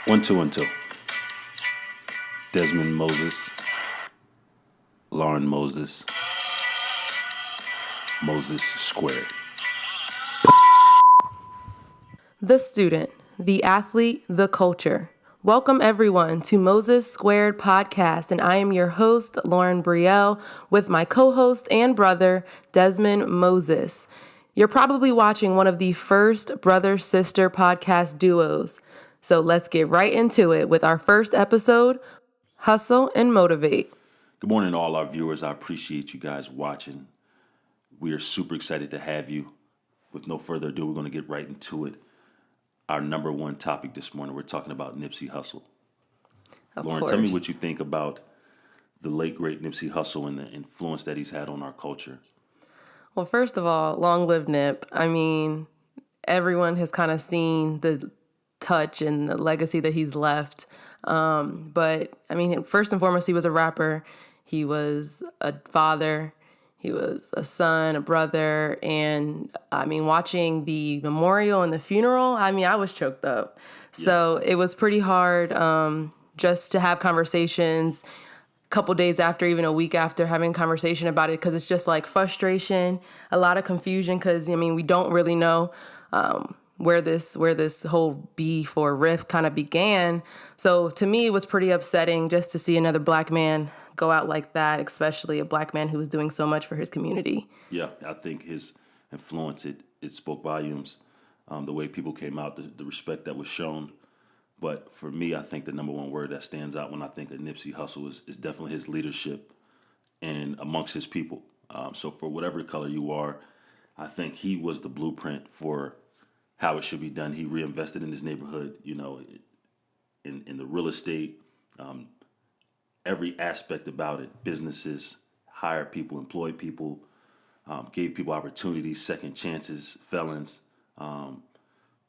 1, 2, and 2. Dezman Moses, Lauren Moses, Moses Squared. The student, the athlete, the culture. Welcome everyone to Moses Squared Podcast, and I am your host, Lauren Brielle, with my co-host and brother, Dezman Moses. You're probably watching one of the first brother-sister podcast duos. So let's get right into it with our first episode, Hustle and Motivate. Good morning to all our viewers. I appreciate you guys watching. We are super excited to have you. With no further ado, we're going to get right into it. Our number one topic this morning, we're talking about Nipsey Hussle. Lauren, tell me what you think about the late, great Nipsey Hussle and the influence that he's had on our culture. Well, first of all, long live Nip. I mean, everyone has kind of seen the touch and the legacy that he's left. But I mean, first and foremost, he was a rapper. He was a father. He was a son, a brother. And I mean, watching the memorial and the funeral, I mean, I was choked up. So it was pretty hard just to have conversations couple days after, even a week after, having a conversation about it, because it's just like frustration, a lot of confusion, because I mean we don't really know where this whole beef or rift kind of began. So to me, it was pretty upsetting just to see another black man go out like that, especially a black man who was doing so much for his community. Yeah, I think his influence, it spoke volumes. The way people came out, the respect that was shown. But for me, I think the number one word that stands out when I think of Nipsey Hussle is definitely his leadership and amongst his people. So for whatever color you are, I think he was the blueprint for how it should be done. He reinvested in his neighborhood, you know, in the real estate, every aspect about it. Businesses, hired people, employed people, gave people opportunities, second chances, felons.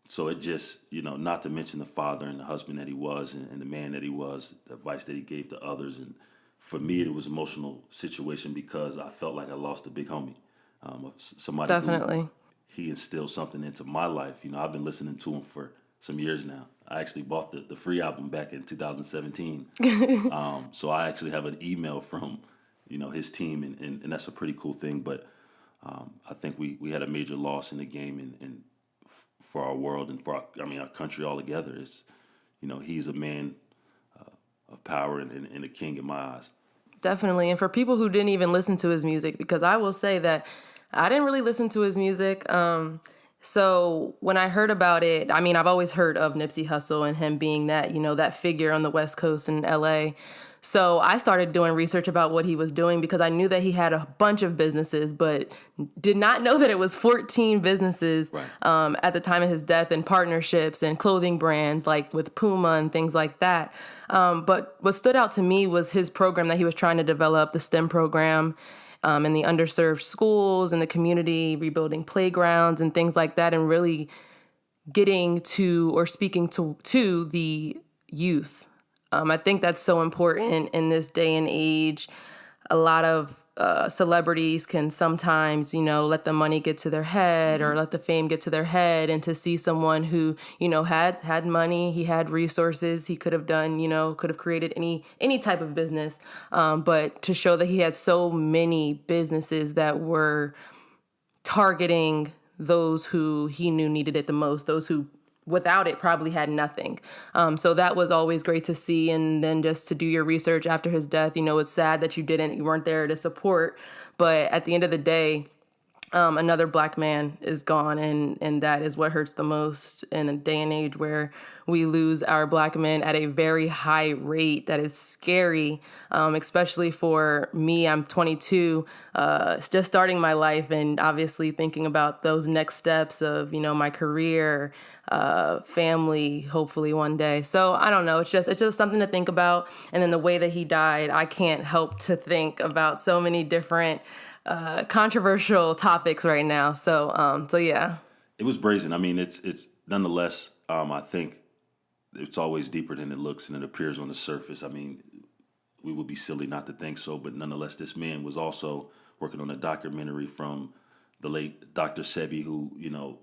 So it just, you know, not to mention the father and the husband that he was and the man that he was, the advice that he gave to others. And for me, it was an emotional situation because I felt like I lost a big homie. Somebody Definitely. he instilled something into my life. You know, I've been listening to him for some years now. I actually bought the free album back in 2017. So I actually have an email from, you know, his team, and that's a pretty cool thing. But I think we had a major loss in the game and for our world and for our country altogether. It's, you know, he's a man of power and a king in my eyes. Definitely. And for people who didn't even listen to his music, because I will say that I didn't really listen to his music. So when I heard about it, I mean, I've always heard of Nipsey Hussle and him being that, you know, that figure on the West Coast in LA. So I started doing research about what he was doing because I knew that he had a bunch of businesses, but did not know that it was 14 businesses at the time of his death, and partnerships and clothing brands like with Puma and things like that. But what stood out to me was his program that he was trying to develop, the STEM program, in the underserved schools and the community, rebuilding playgrounds and things like that, and really getting to or speaking to the youth. I think that's so important in this day and age. A lot of celebrities can sometimes, you know, let the money get to their head or let the fame get to their head. And to see someone who, you know, had money, he had resources, he could have done, you know, could have created any type of business. But to show that he had so many businesses that were targeting those who he knew needed it the most, those who without it probably had nothing. So that was always great to see. And then just to do your research after his death, you know, it's sad that you weren't there to support. But at the end of the day, another black man is gone, and that is what hurts the most in a day and age where we lose our black men at a very high rate. That is scary, especially for me. I'm 22, just starting my life, and obviously thinking about those next steps of, you know, my career, family, hopefully one day. So I don't know. It's just something to think about. And then the way that he died, I can't help to think about so many different controversial topics right now. So yeah. It was brazen. I mean, it's nonetheless, I think it's always deeper than it looks and it appears on the surface. I mean, we would be silly not to think so, but nonetheless, this man was also working on a documentary from the late Dr. Sebi, who, you know,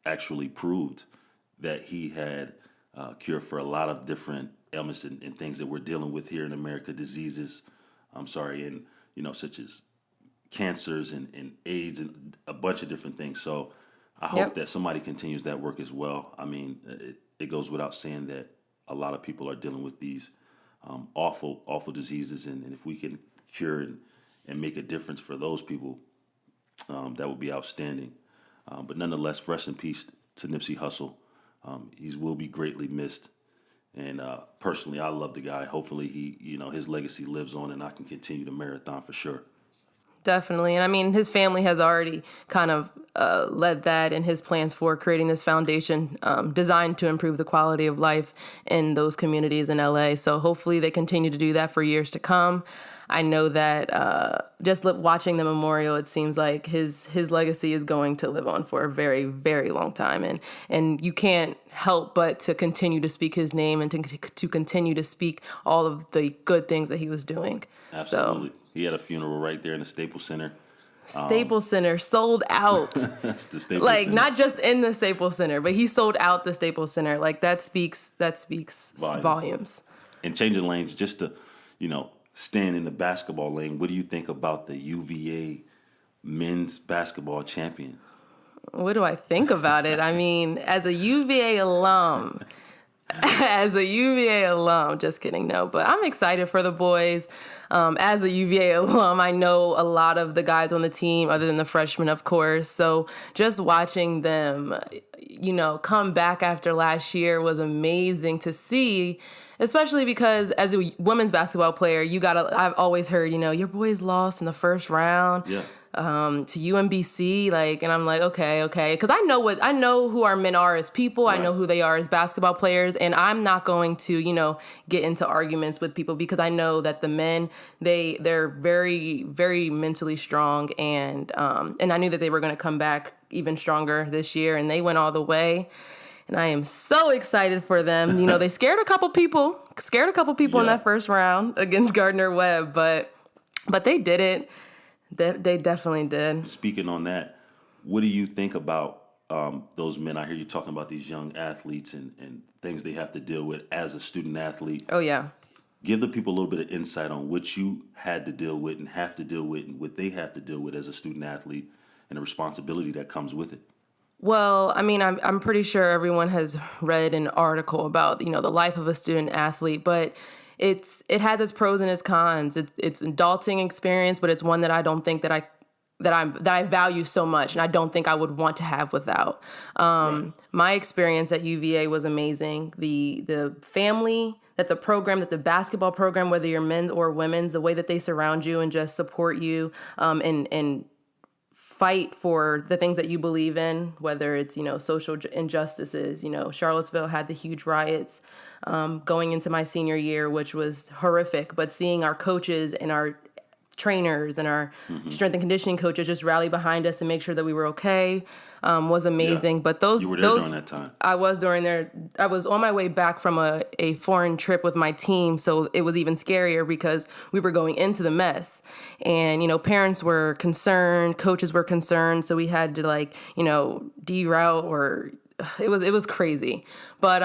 actually proved that he had cure for a lot of different ailments and things that we're dealing with here in America, diseases, and, such as cancers and AIDS and a bunch of different things. So I hope Yep. that somebody continues that work as well. I mean, it goes without saying that a lot of people are dealing with these awful diseases, and if we can cure and make a difference for those people, that would be outstanding. But nonetheless, rest in peace to Nipsey Hussle. He will be greatly missed. And personally, I love the guy. Hopefully, his legacy lives on, and I can continue the marathon for sure. Definitely. And I mean, his family has already kind of led that in his plans for creating this foundation designed to improve the quality of life in those communities in LA. So hopefully they continue to do that for years to come. I know that watching the memorial, it seems like his legacy is going to live on for a very, very long time. And you can't help but to continue to speak his name and to continue to speak all of the good things that he was doing. Absolutely. So, He had a funeral right there in the Staples Center. Staples Center sold out. That's the Staples Like, Center. not just in the Staples Center, but he sold out the Staples Center. Like, that speaks volumes. And changing lanes, just to, stand in the basketball lane, what do you think about the UVA men's basketball champion? What do I think about it? I mean, as a UVA alum, just kidding, no, but I'm excited for the boys. As a UVA alum, I know a lot of the guys on the team, other than the freshmen, of course. So just watching them, come back after last year was amazing to see, especially because as a women's basketball player, I've always heard, your boys lost in the first round. Yeah. To UMBC, and I'm like, okay, because I know who our men are as people. Right. I know who they are as basketball players, and I'm not going to, get into arguments with people because I know that the men, they're very, very mentally strong, and I knew that they were going to come back even stronger this year, and they went all the way. And I am so excited for them. They scared a couple people in that first round against Gardner-Webb, but they did it. They definitely did. Speaking on that, what do you think about those men? I hear you talking about these young athletes and things they have to deal with as a student athlete. Oh, yeah. Give the people a little bit of insight on what you had to deal with and have to deal with and what they have to deal with as a student athlete and the responsibility that comes with it. Well, I mean, I'm pretty sure everyone has read an article about, the life of a student athlete, but it has its pros and its cons. It's an adulting experience, but it's one that I don't think that I value so much, and I don't think I would want to have without. Right. My experience at UVA was amazing. The family, that the program, that the basketball program, whether you're men's or women's, the way that they surround you and just support you, and fight for the things that you believe in, whether it's, social injustices. Charlottesville had the huge riots going into my senior year, which was horrific. But seeing our coaches and our trainers and our strength and conditioning coaches just rally behind us and make sure that we were okay was amazing. Yeah. But those You were there during that time. I was on my way back from a foreign trip with my team, so it was even scarier because we were going into the mess. And, parents were concerned, coaches were concerned, so we had to deroute, or it was crazy. But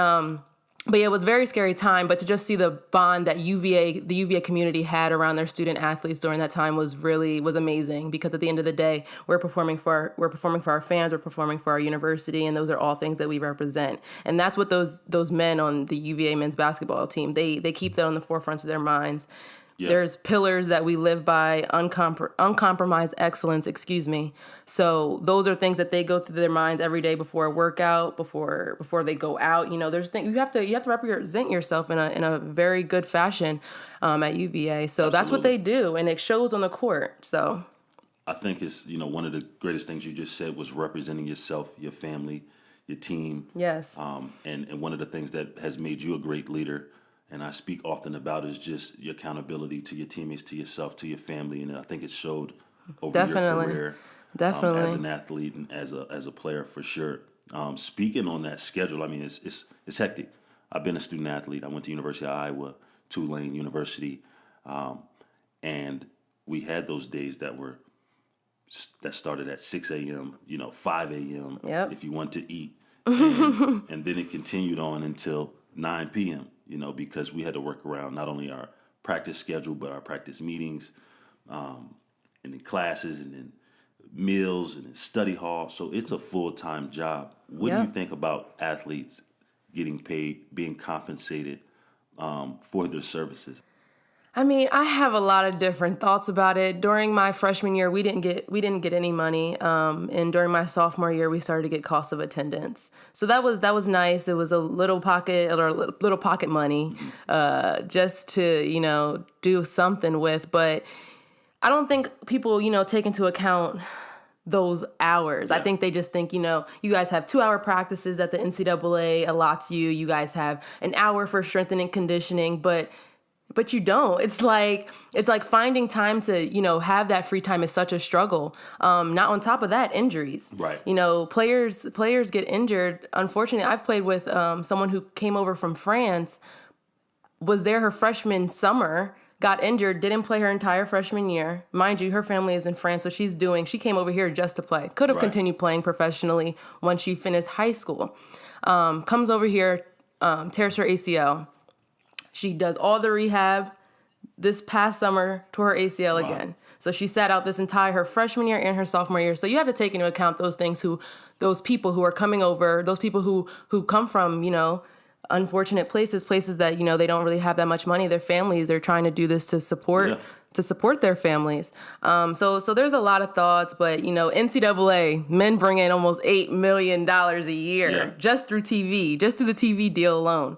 yeah, it was a very scary time, but to just see the bond that the UVA community had around their student athletes during that time was amazing, because at the end of the day, we're performing for our fans, we're performing for our university, and those are all things that we represent. And that's what those men on the UVA men's basketball team, they keep that on the forefront of their minds. Yeah. There's pillars that we live by, uncompromised excellence, So those are things that they go through their minds every day before a workout, before they go out. There's things you have to represent yourself in a very good fashion at UVA. So Absolutely. That's what they do, and it shows on the court. So I think it's, one of the greatest things you just said was representing yourself, your family, your team. Yes. And one of the things that has made you a great leader, and I speak often about, is just your accountability to your teammates, to yourself, to your family, and I think it showed over your career, as an athlete and as a player for sure. Speaking on that schedule, I mean, it's hectic. I've been a student athlete. I went to University of Iowa, Tulane University, and we had those days that started at 6 a.m., 5 a.m. Yep. if you want to eat, and then it continued on until 9 p.m., because we had to work around not only our practice schedule, but our practice meetings, and then classes, and then meals, and then study hall. So it's a full-time job. What do you think about athletes getting paid, being compensated for their services? I mean, I have a lot of different thoughts about it. During my freshman year, we didn't get any money, and during my sophomore year, we started to get cost of attendance. So that was nice. It was a little pocket money, just to do something with. But I don't think people take into account those hours. Yeah. I think they just think, you guys have 2-hour practices that the NCAA allots you. You guys have an hour for strength and conditioning, but you don't. It's like finding time to, have that free time is such a struggle. Not on top of that, injuries. Right. Players get injured. Unfortunately, I've played with someone who came over from France, was there her freshman summer, got injured, didn't play her entire freshman year. Mind you, her family is in France, so she came over here just to play. Could have continued playing professionally once she finished high school. Comes over here, tears her ACL. She does all the rehab this past summer, tore her ACL again. So she sat out her freshman year and her sophomore year. So you have to take into account those people who are coming over, those people who come from, unfortunate places that, they don't really have that much money. Their families are trying to do this to support their families. So there's a lot of thoughts, but, NCAA, men bring in almost $8 million a year just through TV, just through the TV deal alone.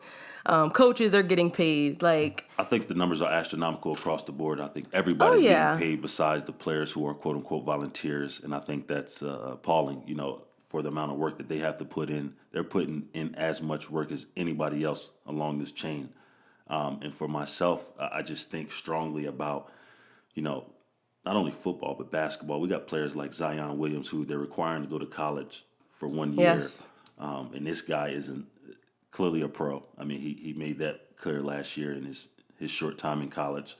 Coaches are getting paid. I think the numbers are astronomical across the board. I think everybody's getting paid besides the players who are quote unquote volunteers, and I think that's appalling. For the amount of work that they have to put in, they're putting in as much work as anybody else along this chain. And for myself, I just think strongly about, not only football but basketball. We got players like Zion Williams who they're requiring to go to college for 1 year, and this guy isn't clearly a pro. I mean, he made that clear last year in his short time in college.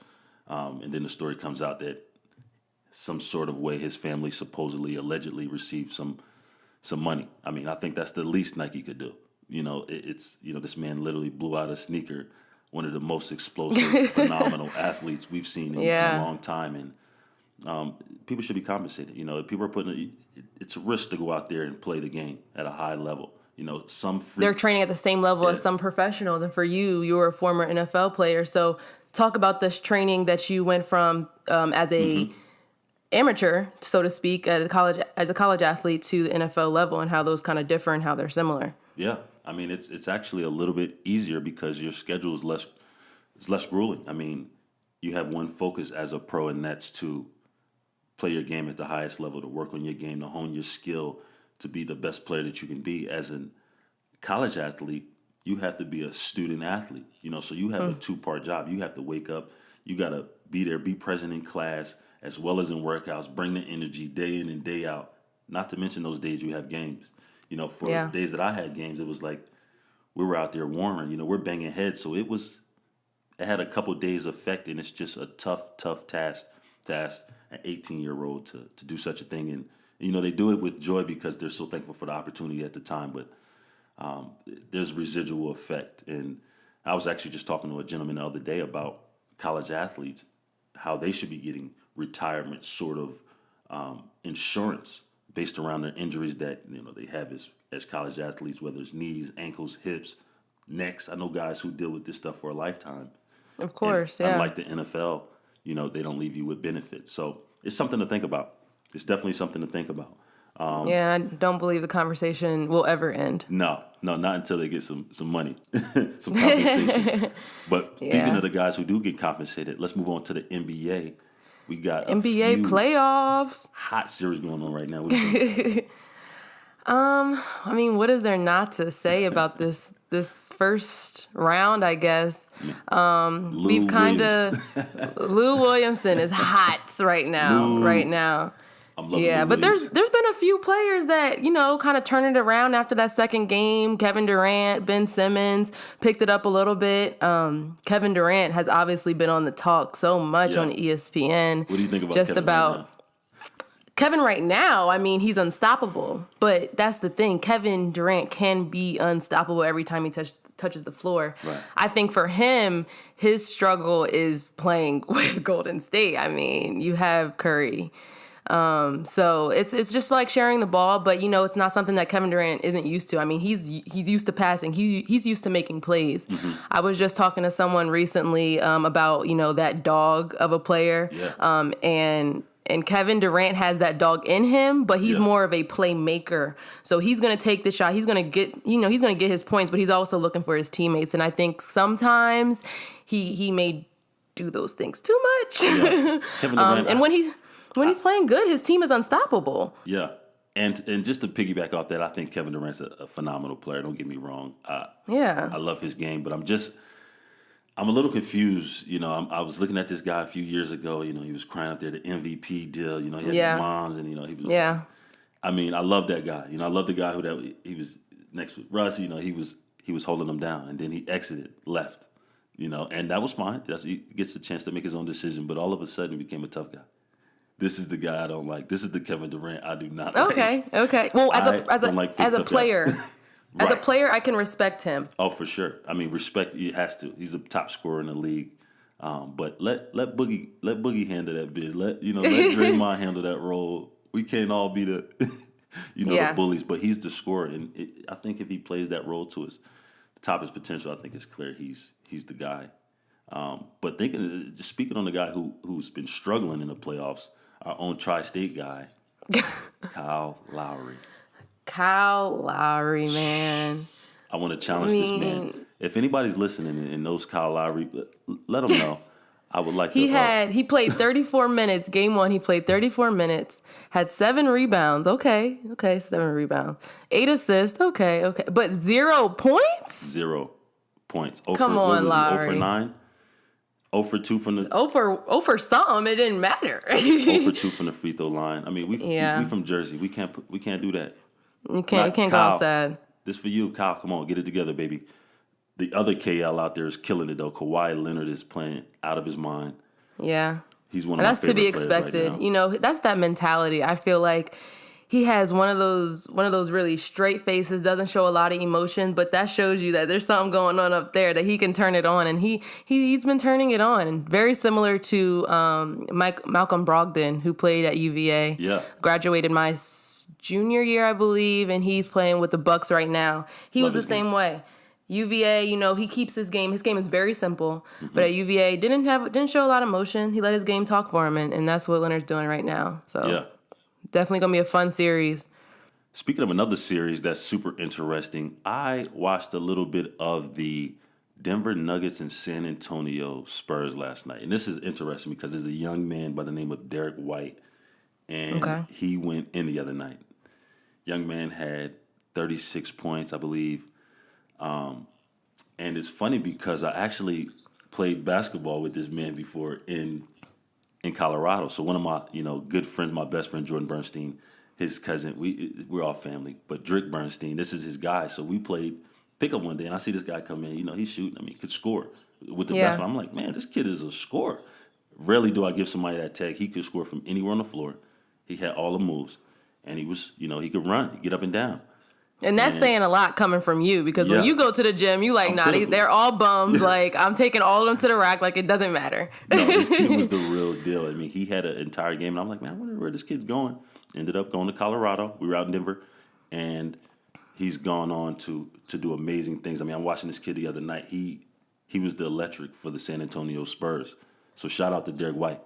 And then the story comes out that some sort of way his family allegedly received some money. I mean, I think that's the least Nike could do. This man literally blew out a sneaker, one of the most explosive, phenomenal athletes we've seen in a long time. And people should be compensated. People are it's a risk to go out there and play the game at a high level. They're training at the same level as some professionals. And for you were a former NFL player. So talk about this training that you went from as a amateur, so to speak, as a college athlete to the NFL level, and how those kind of differ and how they're similar. Yeah. I mean, it's actually a little bit easier because your schedule is less grueling. I mean, you have one focus as a pro, and that's to play your game at the highest level, to work on your game, to hone your skill, to be the best player that you can be. As a college athlete, you have to be a student athlete, so you have a 2-part job. You have to wake up, you got to be there, be present in class, as well as in workouts, bring the energy day in and day out, not to mention those days you have games. For days that I had games, it was like we were out there warming, we're banging heads. So it had a couple days effect, and it's just a tough task to ask an 18-year-old to do such a thing. And, they do it with joy because they're so thankful for the opportunity at the time, but there's residual effect. And I was actually just talking to a gentleman the other day about college athletes, how they should be getting retirement sort of insurance based around their injuries that they have as college athletes, whether it's knees, ankles, hips, necks. I know guys who deal with this stuff for a lifetime. Of course, and unlike the NFL, they don't leave you with benefits. So it's something to think about. It's definitely something to think about. I don't believe the conversation will ever end. No, not until they get some money, some compensation. But speaking of the guys who do get compensated, let's move on to the NBA. We got NBA playoffs. Hot series going on right now. I mean, what is there not to say about this first round, I guess? We've kind of Lou Williamson is hot right now. I'm loving but there's been a few players that, kind of turn it around after that second game. Kevin Durant, Ben Simmons picked it up a little bit. Kevin Durant has obviously been on the talk so much on ESPN. What do you think about just Kevin about right Kevin right now, I mean, he's unstoppable. But that's the thing. Kevin Durant can be unstoppable every time he touches the floor. Right. I think for him, his struggle is playing with Golden State. I mean, you have Curry. So it's just like sharing the ball, but it's not something that Kevin Durant isn't used to. I mean, he's used to passing. He's used to making plays. Mm-hmm. I was just talking to someone recently about that dog of a player. Yeah. And Kevin Durant has that dog in him, but he's more of a playmaker. So he's going to take the shot. He's going to get, he's going to get his points, but he's also looking for his teammates. And I think sometimes he may do those things too much. Yeah. Kevin Durant, and when he's playing good, his team is unstoppable. Yeah. And just to piggyback off that, I think Kevin Durant's a phenomenal player. Don't get me wrong. I love his game, but I'm a little confused. I was looking at this guy a few years ago. He was crying out there the MVP deal. He had his moms, and he was. Yeah. I mean, I love that guy. I love the guy he was next with Russ. He was holding him down, and then he exited, left. And that was fine. He gets a chance to make his own decision. But all of a sudden, he became a tough guy. This is the guy I don't like. This is the Kevin Durant I do not like. Okay. Well, as a player. Right. As a player, I can respect him. Oh, for sure. I mean, respect. He has to. He's the top scorer in the league. But let Boogie handle that biz. Let Draymond handle that role. We can't all be the the bullies. But he's the scorer, and I think if he plays that role to the top of his potential, I think it's clear he's the guy. But just speaking on the guy who's been struggling in the playoffs, our own tri-state guy, Kyle Lowry. Kyle Lowry, man. I want to challenge this man. If anybody's listening and knows Kyle Lowry, let him know. I would like to. He played 34 minutes. Game 1, he played 34 minutes. Had 7 rebounds. Okay, 7 rebounds. 8 assists. Okay. But 0 points? 0 points. Come on, Lowry. 0 for 9? 0 for 2 from the... 0 for something. It didn't matter. 0 for 2 from the free throw line. I mean, we from Jersey. We can't do that. You can't go outside. This for you, Kyle. Come on, get it together, baby. The other KL out there is killing it, though. Kawhi Leonard is playing out of his mind. Yeah. He's one of my favorite players right now. That's to be expected. That's that mentality. I feel like he has one of those really straight faces, doesn't show a lot of emotion, but that shows you that there's something going on up there, that he can turn it on, and he's been turning it on. Very similar to Malcolm Brogdon, who played at UVA. Yeah. Graduated my junior year, I believe, and he's playing with the Bucks right now. He was the same way. UVA, he keeps his game. His game is very simple, but at UVA didn't show a lot of motion. He let his game talk for him, and that's what Leonard's doing right now. So yeah. Definitely gonna be a fun series. Speaking of another series that's super interesting, I watched a little bit of the Denver Nuggets and San Antonio Spurs last night, and this is interesting because there's a young man by the name of Derek White, and he went in the other night. Young man had 36 points, I believe. And it's funny because I actually played basketball with this man before in Colorado. So one of my, good friends, my best friend, Jordan Bernstein, his cousin, we're all family. But Drick Bernstein, this is his guy. So we played pickup one day, and I see this guy come in. He's shooting. Could score with the best one. I'm like, man, this kid is a scorer. Rarely do I give somebody that tag. He could score from anywhere on the floor. He had all the moves. And he was, he could run, get up and down. And that's saying a lot coming from you, because when you go to the gym, you like, they're all bums. Like, I'm taking all of them to the rack. Like, it doesn't matter. No, this kid was the real deal. I mean, he had an entire game, and I'm like, man, I wonder where this kid's going. Ended up going to Colorado. We were out in Denver, and he's gone on to do amazing things. I mean, I'm watching this kid the other night. He was the electric for the San Antonio Spurs. So shout out to Derek White.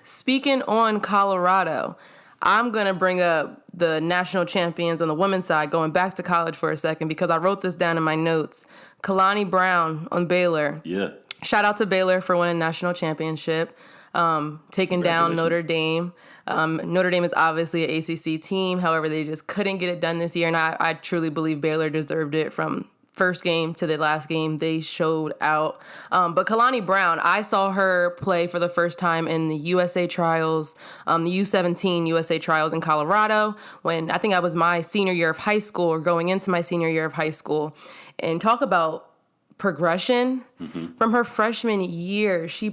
Speaking on Colorado, I'm going to bring up the national champions on the women's side, going back to college for a second, because I wrote this down in my notes. Kalani Brown on Baylor. Yeah. Shout out to Baylor for winning national championship, taking down Notre Dame. Notre Dame is obviously an ACC team. However, they just couldn't get it done this year, and I truly believe Baylor deserved it from first game to the last game. They showed out. But Kalani Brown, I saw her play for the first time in the USA trials, the U17 USA trials in Colorado, when I think I was my senior year of high school, or going into my senior year of high school. And talk about progression. From her freshman year, she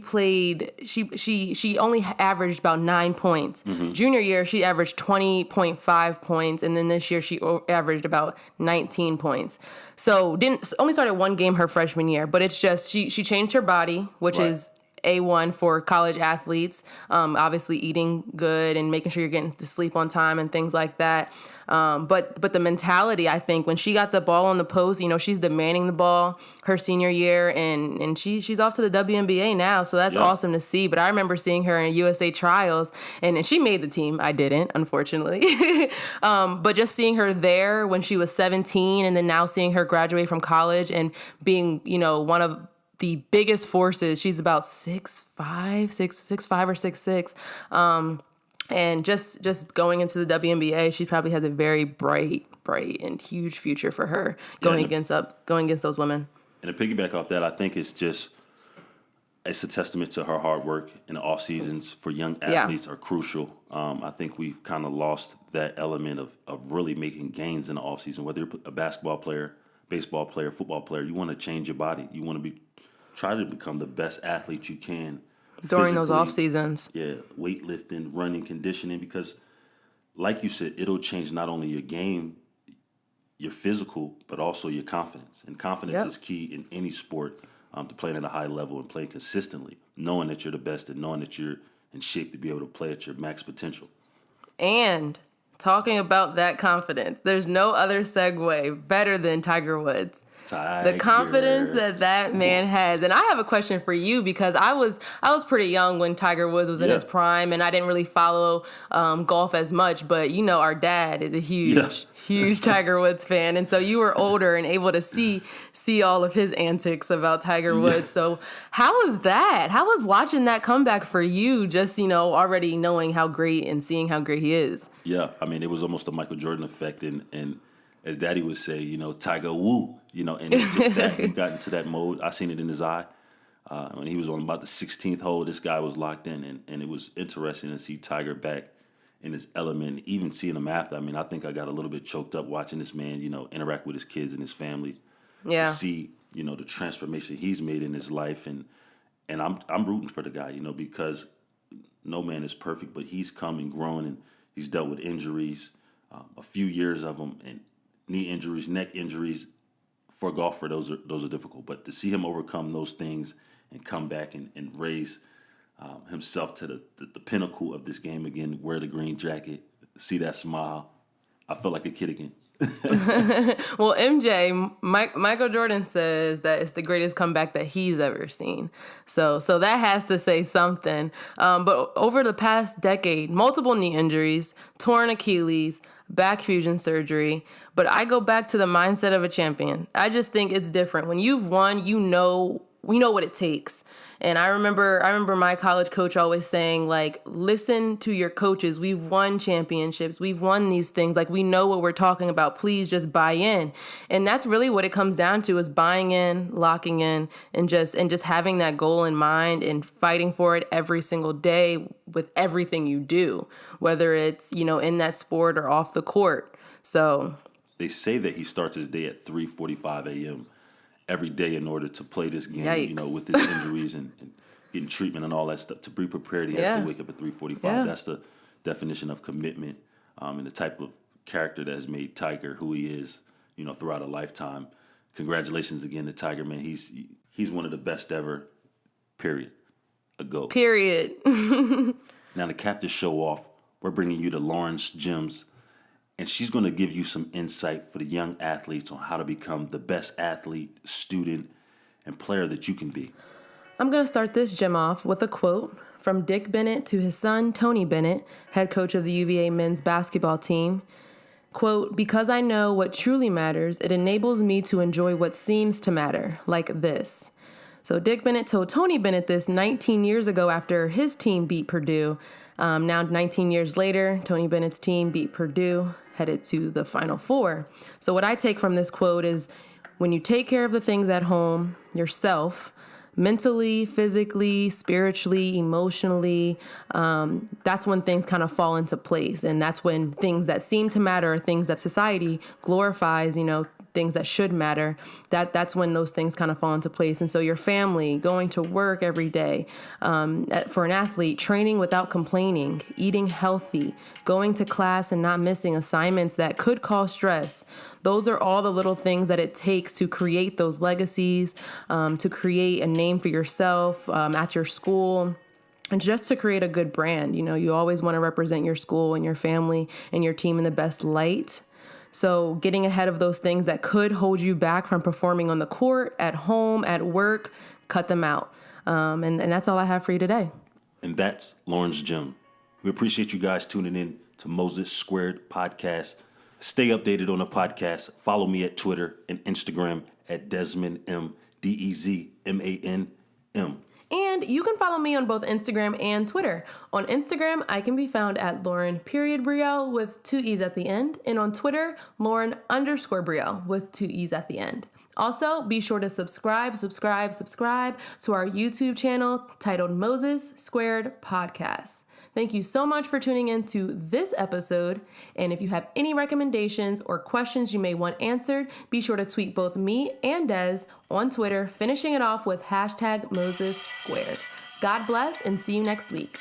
only averaged about 9 points. Junior year, she averaged 20.5 points, and then this year she averaged about 19 points. So only started one game her freshman year, but it's just she changed her body, which is A1 for college athletes. Obviously eating good and making sure you're getting to sleep on time and things like that. But the mentality, I think, when she got the ball on the post, she's demanding the ball her senior year, and she's off to the WNBA now, so that's awesome to see. But I remember seeing her in USA trials, and she made the team. I didn't, unfortunately. But just seeing her there when she was 17, and then now seeing her graduate from college and being, one of the biggest forces. She's about 6'5" or 6'6". And just going into the WNBA, she probably has a very bright and huge future for her going against those women. And to piggyback off that, I think it's a testament to her hard work, and the off seasons for young athletes are crucial. I think we've kind of lost that element of really making gains in the off season. Whether you're a basketball player, baseball player, football player, you want to change your body. You want to try to become the best athlete you can during those off seasons. Yeah, weightlifting, running, conditioning, because like you said, it'll change not only your game, your physical, but also your confidence. And confidence is key in any sport, to playing at a high level and playing consistently, knowing that you're the best and knowing that you're in shape to be able to play at your max potential. And talking about that confidence, there's no other segue better than Tiger Woods. The confidence that man has. And I have a question for you, because I was pretty young when Tiger Woods was in his prime, and I didn't really follow golf as much, but our dad is a huge Tiger Woods fan, and so you were older and able to see all of his antics about Tiger Woods. So how was that? How was watching that comeback for you, just already knowing how great and seeing how great he is? Yeah, I mean, it was almost a Michael Jordan effect, and as Daddy would say, Tiger Woo, and it's just that he got into that mode. I seen it in his eye. When he was on about the 16th hole, this guy was locked in, and it was interesting to see Tiger back in his element, even seeing him after. I mean, I think I got a little bit choked up watching this man, interact with his kids and his family. To see, the transformation he's made in his life, and I'm rooting for the guy, because no man is perfect, but he's come and grown, and he's dealt with injuries, a few years of them, and knee injuries, neck injuries. For a golfer, those are difficult. But to see him overcome those things and come back and raise himself to the pinnacle of this game again, wear the green jacket, see that smile, I felt like a kid again. Well, Michael Jordan says that it's the greatest comeback that he's ever seen. So that has to say something. But over the past decade, multiple knee injuries, torn Achilles, back fusion surgery. But I go back to the mindset of a champion. I just think it's different. When you've won, we know what it takes. And I remember my college coach always saying, like, listen to your coaches. We've won championships. We've won these things. Like, we know what we're talking about. Please just buy in. And that's really what it comes down to, is buying in, locking in, and just having that goal in mind and fighting for it every single day with everything you do, whether it's, in that sport or off the court. So they say that he starts his day at 3:45 a.m. every day in order to play this game, Yikes. with his injuries and getting treatment and all that stuff. To be prepared, he has to wake up at 3:45. Yeah. That's the definition of commitment, and the type of character that has made Tiger who he is, throughout a lifetime. Congratulations again to Tiger, man. He's one of the best ever, period. A GOAT. Period. Now, to cap this show off, we're bringing you to Lawrence Gems, and she's going to give you some insight for the young athletes on how to become the best athlete, student, and player that you can be. I'm going to start this gem off with a quote from Dick Bennett to his son, Tony Bennett, head coach of the UVA men's basketball team. Quote, "Because I know what truly matters, it enables me to enjoy what seems to matter, like this." So Dick Bennett told Tony Bennett this 19 years ago after his team beat Purdue. Now, 19 years later, Tony Bennett's team beat Purdue, headed to the Final Four. So what I take from this quote is, when you take care of the things at home, yourself, mentally, physically, spiritually, emotionally, that's when things kind of fall into place. And that's when things that seem to matter, things that society glorifies, things that should matter, that's when those things kind of fall into place. And so your family, going to work every day, for an athlete, training without complaining, eating healthy, going to class and not missing assignments that could cause stress. Those are all the little things that it takes to create those legacies, to create a name for yourself at your school. And just to create a good brand. You always want to represent your school and your family and your team in the best light. So getting ahead of those things that could hold you back from performing on the court, at home, at work, cut them out. And that's all I have for you today. And that's Lauren's Gym. We appreciate you guys tuning in to Moses Squared Podcast. Stay updated on the podcast. Follow me at Twitter and Instagram at Dezman M, Dezman M. And you can follow me on both Instagram and Twitter. On Instagram, I can be found at Lauren.Brielle with 2 E's at the end. And on Twitter, Lauren_Brielle with 2 E's at the end. Also, be sure to subscribe to our YouTube channel titled Moses Squared Podcast. Thank you so much for tuning in to this episode. And if you have any recommendations or questions you may want answered, be sure to tweet both me and Dez on Twitter, finishing it off with #MosesSquared. God bless and see you next week.